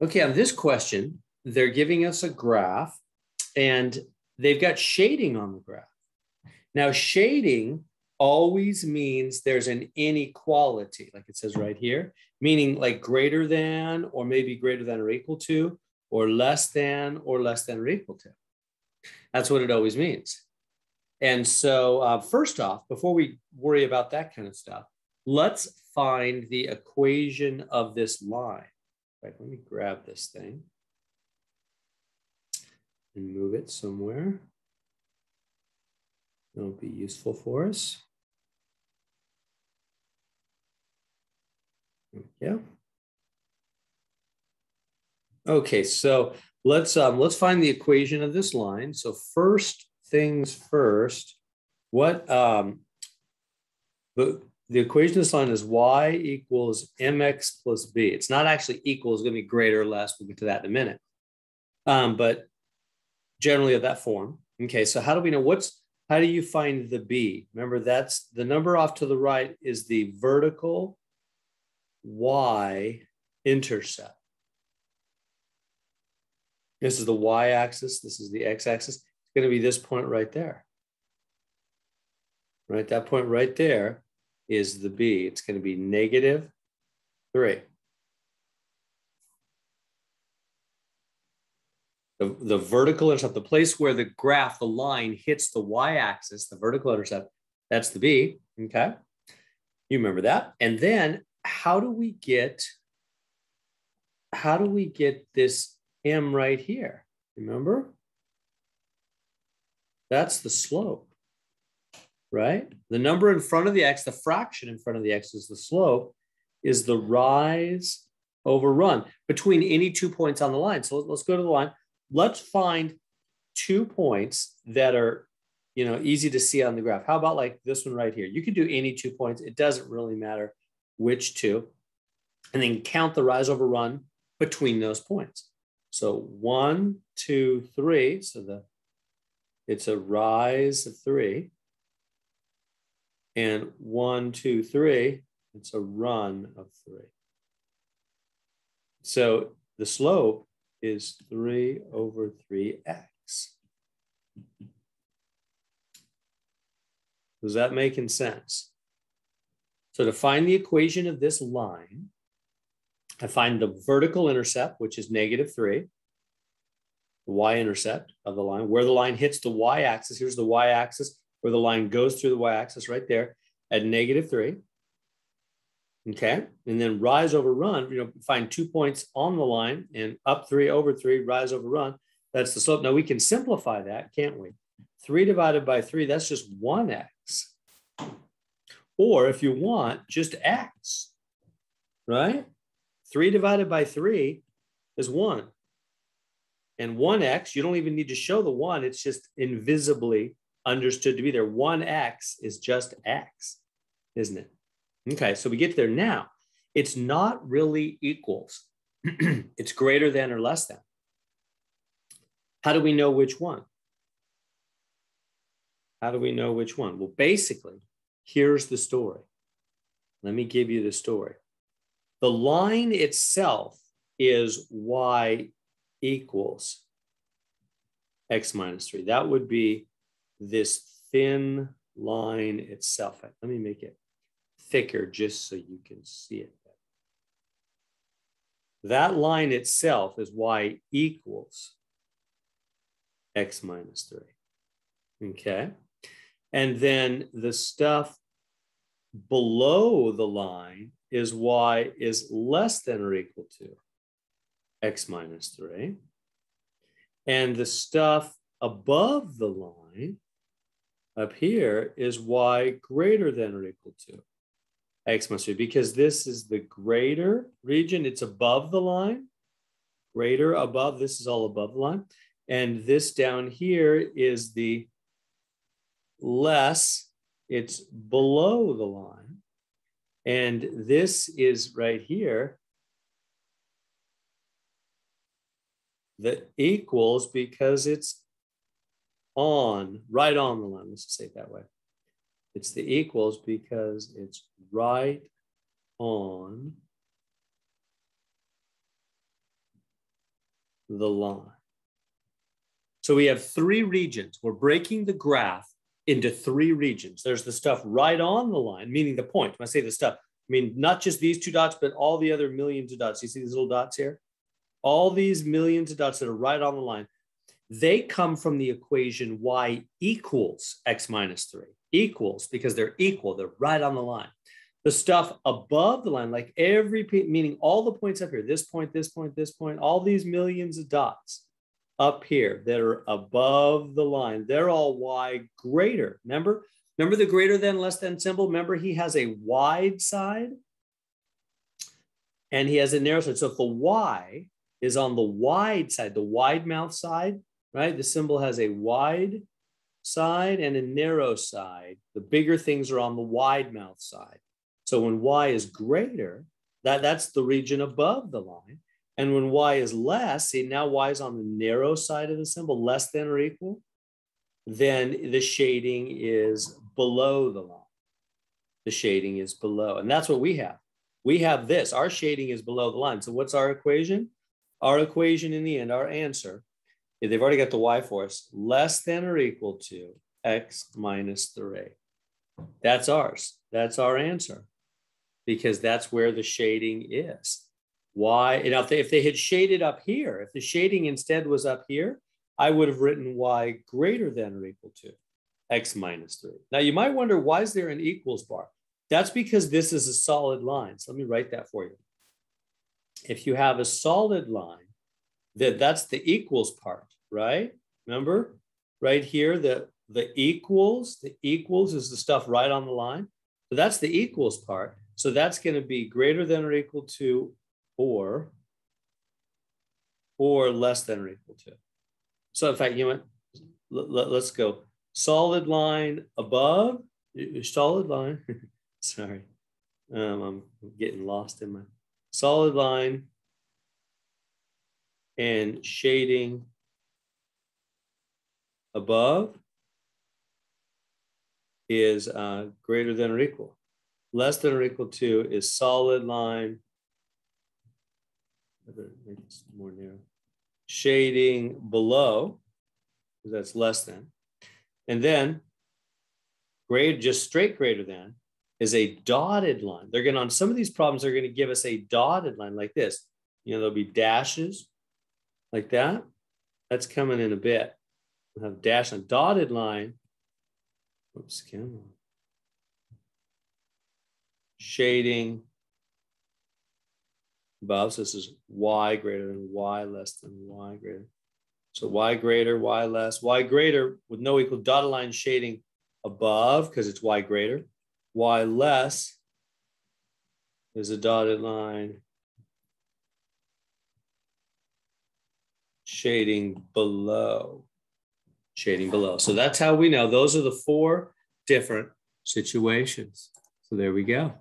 Okay, on this question, they're giving us a graph and they've got shading on the graph. Now, shading always means there's an inequality, like it says right here, meaning like greater than, or maybe greater than or equal to, or less than or equal to. That's what it always means. And so first off, before we worry about that kind of stuff, let's find the equation of this line. Right, let me grab this thing and move it somewhere. That'll be useful for us. Yeah. Okay, so let's find the equation of this line. So first things first, what the equation of this line is y equals mx plus b. It's not actually equal, it's going to be greater or less. We'll get to that in a minute. But generally of that form. Okay, so how do we know how do you find the b? Remember, that's the number off to the right is the vertical y-intercept. This is the y-axis, this is the x-axis. It's going to be this point right there. Right, that point right there is the b. It's going to be -3. The vertical intercept, the place where the graph, the line hits the y-axis, the vertical intercept, that's the b, okay? You remember that. And then how do we get this m right here? Remember? That's the slope, right? The number in front of the x, the fraction in front of the x is the slope, is the rise over run between any 2 points on the line. So let's go to the line. Let's find 2 points that are, easy to see on the graph. How about like this one right here? You could do any 2 points. It doesn't really matter which two. And then count the rise over run between those points. So 1, 2, 3. So it's a rise of 3. And 1, 2, 3, it's a run of 3. So the slope is 3 over 3x. Is that making sense? So to find the equation of this line, I find the vertical intercept, which is -3, the y-intercept of the line, where the line hits the y-axis. Here's the y-axis, where the line goes through the y-axis right there at -3. Okay, and then rise over run, find 2 points on the line and up 3 over 3, rise over run. That's the slope. Now we can simplify that, can't we? 3 divided by 3, that's just 1x. Or if you want, just x, right? 3 divided by 3 is 1. And 1x, you don't even need to show the 1. It's just invisibly understood to be there. 1x is just x, isn't it? Okay, so we get there now. It's not really equals. It's greater than or less than. How do we know which one? How do we know which one? Well, basically, here's the story. Let me give you the story. The line itself is y equals x minus 3. That would be this thin line itself. Let me make it thicker just so you can see it. That line itself is y equals x minus 3. Okay. And then the stuff below the line is y is less than or equal to x minus 3. And the stuff above the line up here is y greater than or equal to x minus 3, because this is the greater region. It's above the line, greater above. This is all above the line. And this down here is the less. It's below the line. And this is right here, the equals, because it's right on the line. Let's just say it that way. It's the equals because it's right on the line. So we have three regions. We're breaking the graph into three regions. There's the stuff right on the line, meaning the point. When I say the stuff, I mean not just these two dots, but all the other millions of dots. You see these little dots here? All these millions of dots that are right on the line, they come from the equation y equals x minus 3. Equals, because they're equal, they're right on the line. The stuff above the line, like every, meaning all the points up here, this point, this point, this point, all these millions of dots up here that are above the line, they're all y greater. Remember the greater than, less than symbol? Remember he has a wide side and he has a narrow side. So if the y is on the wide side, the wide mouth side, right? The symbol has a wide side and a narrow side. The bigger things are on the wide mouth side. So when y is greater, that's the region above the line. And when y is less, see now y is on the narrow side of the symbol, less than or equal, then the shading is below the line. The shading is below. And that's what we have. We have this. Our shading is below the line. So what's our equation? Our equation in the end, our answer, they've already got the y for us, less than or equal to x minus 3. That's ours. That's our answer, because that's where the shading is. Y, you know, if they had shaded up here, if the shading instead was up here, I would have written y greater than or equal to x minus 3. Now you might wonder, why is there an equals bar? That's because this is a solid line. So let me write that for you. If you have a solid line, that's the equals part, right? Remember right here, the equals is the stuff right on the line. So that's the equals part. So that's going to be greater than or equal to or less than or equal to. So in fact, you know what? Let's go. Solid line above, solid line. Sorry, I'm getting lost in my solid line and shading above is greater than or equal. Less than or equal to is solid line. I better make this more narrow. Shading below, because that's less than. And then just straight greater than is a dotted line. They're going to, on some of these problems, they're going to give us a dotted line like this. You know, there'll be dashes like that. That's coming in a bit. We'll have dash on dotted line. Oops, camera. Shading above. So this is y greater than y less than y greater. So y greater, y less, y greater with no equal dotted line shading above because it's y greater. Y less is a dotted line shading below. Shading below. So that's how we know. Those are the four different situations. So there we go.